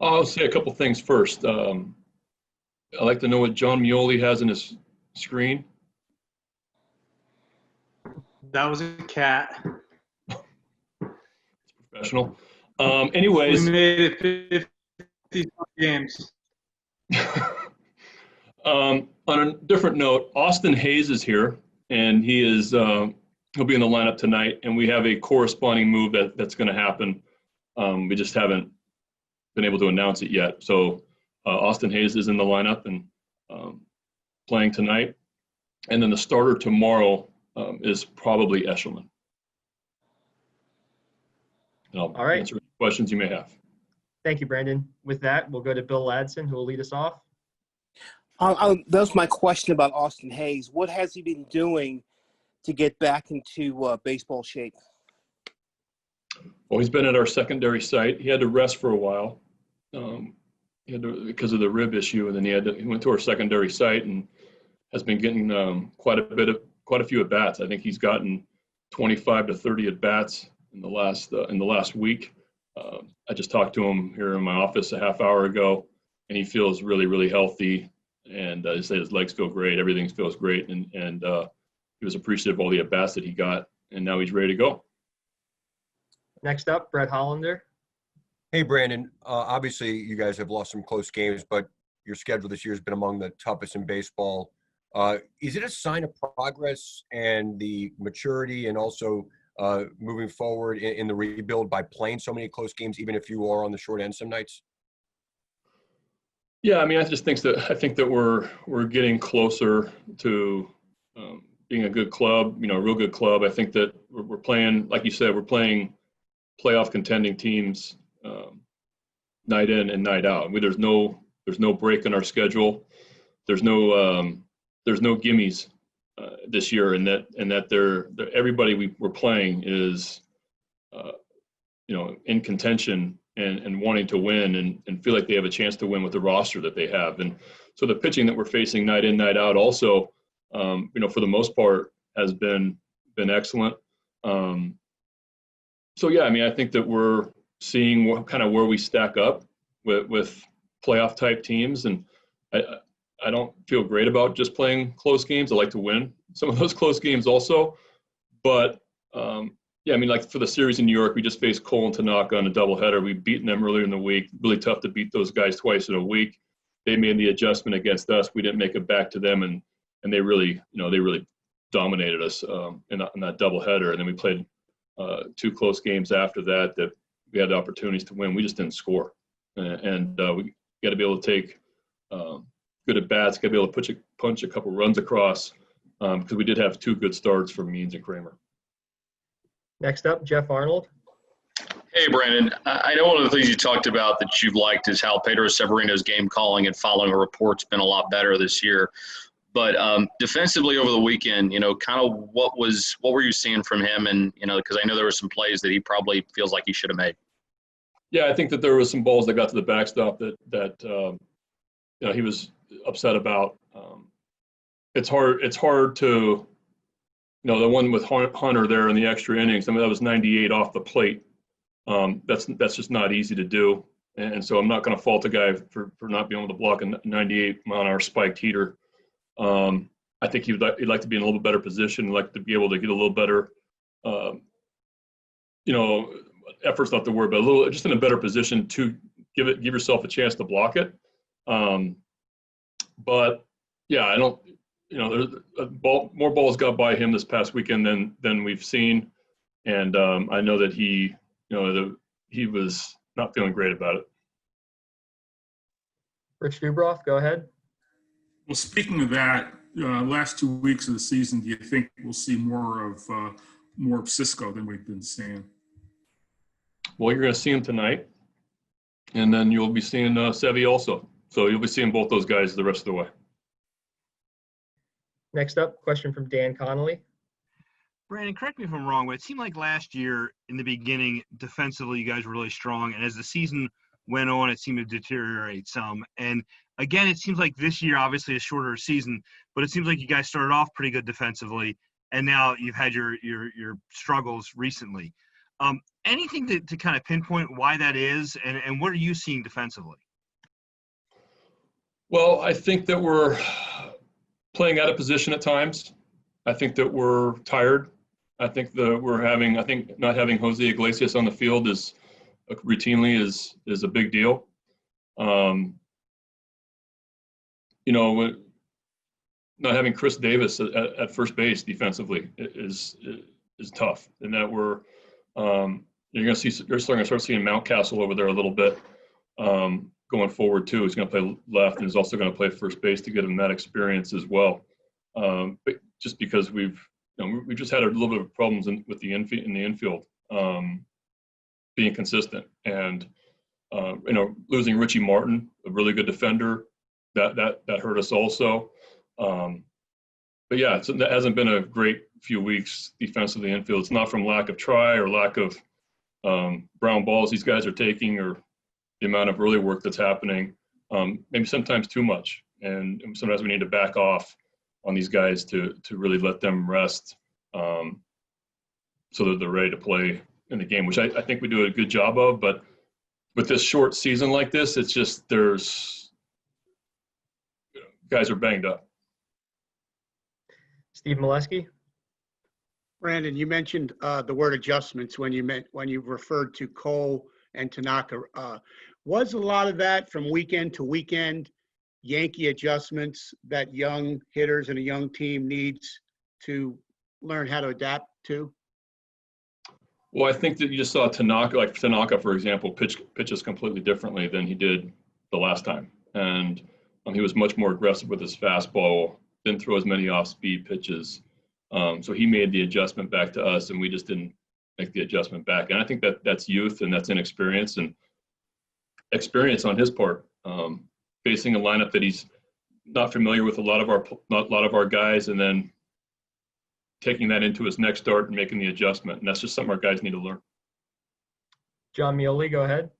I'll say a couple things first. I'd like to know what John Mioli has in his screen. That was a cat. Professional. Anyways. We made it 50 games. On a different note, Austin Hayes is here, and he'll be in the lineup tonight, and we have a corresponding move that's going to happen. We just haven't been able to announce it yet. So Austin Hayes is in the lineup and playing tonight. And then the starter tomorrow is probably Eshelman. And I'll All right. answer any questions you may have. Thank you, Brandon. With that, we'll go to Bill Ladson, who will lead us off. That was my question about Austin Hayes. What has he been doing to get back into baseball shape? Well, he's been at our secondary site. He had to rest for a while because of the rib issue, and then he went to our secondary site and has been getting quite a few at bats. I think he's gotten 25 to 30 at bats in the last week. I just talked to him here in my office a half hour ago, and he feels really, really healthy. And he said his legs feel great. Everything feels great. And he was appreciative of all the at-bats that he got, and now he's ready to go. Next up, Brett Hollander. Hey, Brandon. Obviously, you guys have lost some close games, but your schedule this year has been among the toughest in baseball. Is it a sign of progress and the maturity and also moving forward in the rebuild by playing so many close games, even if you are on the short end some nights? Yeah, I mean, I think that we're getting closer to being a good club, a real good club. I think that we're playing, like you said, we're playing playoff contending teams night in and night out. I mean, there's no break in our schedule. There's no gimmies this year, and that everybody we're playing is in contention and wanting to win and feel like they have a chance to win with the roster that they have. And so the pitching that we're facing night in, night out also, for the most part has been excellent. So yeah, I mean, I think that we're seeing kind of where we stack up with playoff type teams. And I don't feel great about just playing close games. I like to win some of those close games also. But yeah, I mean, like for the series in New York, we just faced Cole and Tanaka on a doubleheader. We've beaten them earlier in the week. Really tough to beat those guys twice in a week. They made the adjustment against us. We didn't make it back to them, and they really dominated us in that doubleheader. And then we played two close games after that we had the opportunities to win. We just didn't score, and we got to be able to take good at bats. Got to be able to punch a couple runs across because we did have two good starts from Means and Kramer. Next up, Jeff Arnold. Hey, Brandon. I know one of the things you talked about that you've liked is how Pedro Severino's game calling and following a report's been a lot better this year. But defensively over the weekend, kind of what were you seeing from him? And, because I know there were some plays that he probably feels like he should have made. Yeah, I think that there was some balls that got to the backstop that he was upset about. It's hard to – the one with Hunter there in the extra innings, I mean, that was 98 off the plate. That's just not easy to do. And so I'm not going to fault the guy for not being able to block a 98-mile-an-hour spiked heater. I think he'd like to be in a little bit better position, like to be able to get a little better, effort's not the word, but just in a better position to give yourself a chance to block it. But yeah, I don't. There's more balls got by him this past weekend than we've seen, and I know that he was not feeling great about it. Rich Dubroff, go ahead. Well, speaking of that, last 2 weeks of the season, do you think we'll see more of Cisco than we've been seeing? Well, you're going to see him tonight, and then you'll be seeing Sevy also. So you'll be seeing both those guys the rest of the way. Next up, question from Dan Connolly. Brandon, correct me if I'm wrong, but it seemed like last year in the beginning, defensively, you guys were really strong. And as the season went on, it seemed to deteriorate some. And again, it seems like this year, obviously a shorter season, but it seems like you guys started off pretty good defensively. And now you've had your struggles recently. Anything to kind of pinpoint why that is, and what are you seeing defensively? Well, I think that we're playing out of position at times. I think that we're tired. I think not having Jose Iglesias on the field is routinely is a big deal. Not having Chris Davis at first base defensively is tough, and that you're starting to start seeing Mountcastle over there a little bit going forward too. He's going to play left, and he's also going to play first base to get him that experience as well. But just because we've just had a little bit of problems in the infield, being consistent, and losing Richie Martin, a really good defender, that hurt us also. But yeah, that hasn't been a great few weeks defensively infield. It's not from lack of try or lack of brown balls these guys are taking, or the amount of early work that's happening. Maybe sometimes too much, and sometimes we need to back off on these guys to really let them rest, so that they're ready to play in the game, which I think we do a good job of. But with this short season like this, it's just guys are banged up. Steve Molesky. Brandon, you mentioned the word adjustments when you referred to Cole and Tanaka. Was a lot of that from weekend to weekend Yankee adjustments that young hitters and a young team needs to learn how to adapt to? Well, I think that you just saw Tanaka, for example, pitches completely differently than he did the last time. And he was much more aggressive with his fastball, didn't throw as many off-speed pitches. So he made the adjustment back to us, and we just didn't make the adjustment back. And I think that's youth, and that's inexperience, and experience on his part, facing a lineup that he's not familiar with, a lot of our guys, and then taking that into his next start and making the adjustment. And that's just something our guys need to learn. John Mioli, go ahead.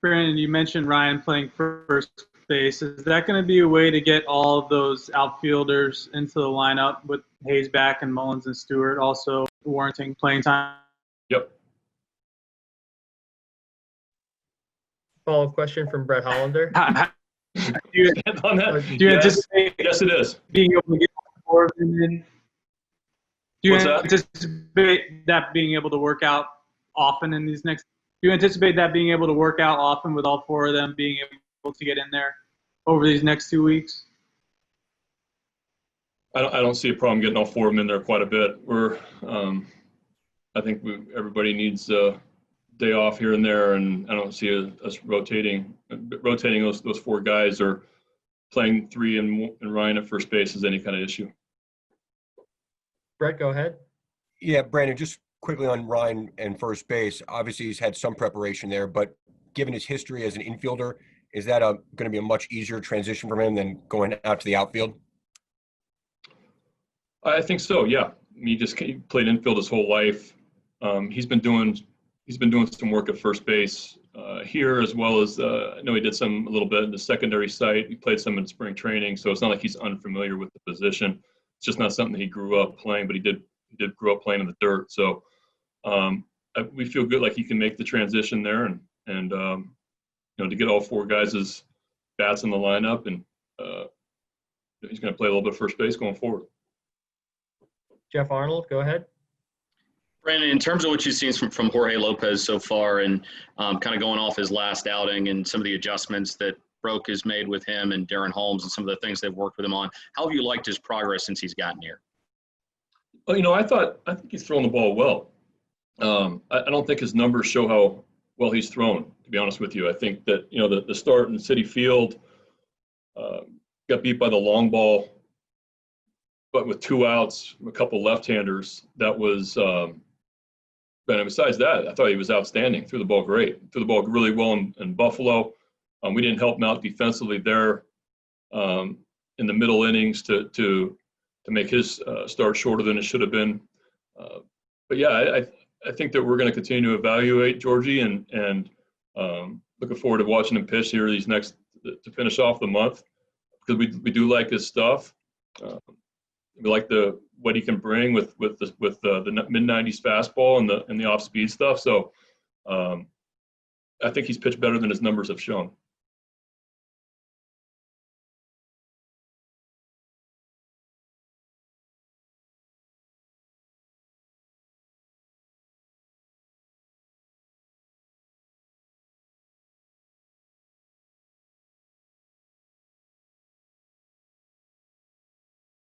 Brandon, you mentioned Ryan playing first base. Is that going to be a way to get all of those outfielders into the lineup with Hayes back and Mullins and Stewart also warranting playing time? Yep. Follow-up question from Brett Hollander. Do you anticipate Yes, it is. being able to get all four of them in? Do you What's that? anticipate that being able to work out often in these next? Do you anticipate that being able to work out often with all four of them being able to get in there over these next 2 weeks? I don't see a problem getting all four of them in there quite a bit. I think everybody needs a day off here and there, and I don't see us rotating those four guys or playing three and Ryan at first base is any kind of issue. Brett, go ahead. Yeah, Brandon, just quickly on Ryan and first base. Obviously, he's had some preparation there, but given his history as an infielder, is that going to be a much easier transition for him than going out to the outfield? I think so. Yeah, he played infield his whole life. He's been doing some work at first base here, as well as I know he did a little bit in the secondary site. He played some in spring training, so it's not like he's unfamiliar with the position. It's just not something that he grew up playing, but he did grow up playing in the dirt. So we feel good, like he can make the transition there, and to get all four guys' bats in the lineup, and he's going to play a little bit of first base going forward. Jeff Arnold, go ahead. Brandon, in terms of what you've seen from Jorge Lopez so far, and kind of going off his last outing and some of the adjustments that Broke has made with him and Darren Holmes and some of the things they've worked with him on, how have you liked his progress since he's gotten here? Well, I think he's thrown the ball well. I don't think his numbers show how well he's thrown, to be honest with you. I think that, the start in Citi Field, got beat by the long ball, but with 2 outs, a couple left-handers, that was but besides that, I thought he was outstanding. Threw the ball great. Threw the ball really well in Buffalo. We didn't help him out defensively there in the middle innings to make his start shorter than it should have been. But yeah, I think that we're going to continue to evaluate Georgie, and looking forward to watching him pitch here to finish off the month, because we do like his stuff. We like the what he can bring with the mid 90s fastball and the off speed stuff. So I think he's pitched better than his numbers have shown.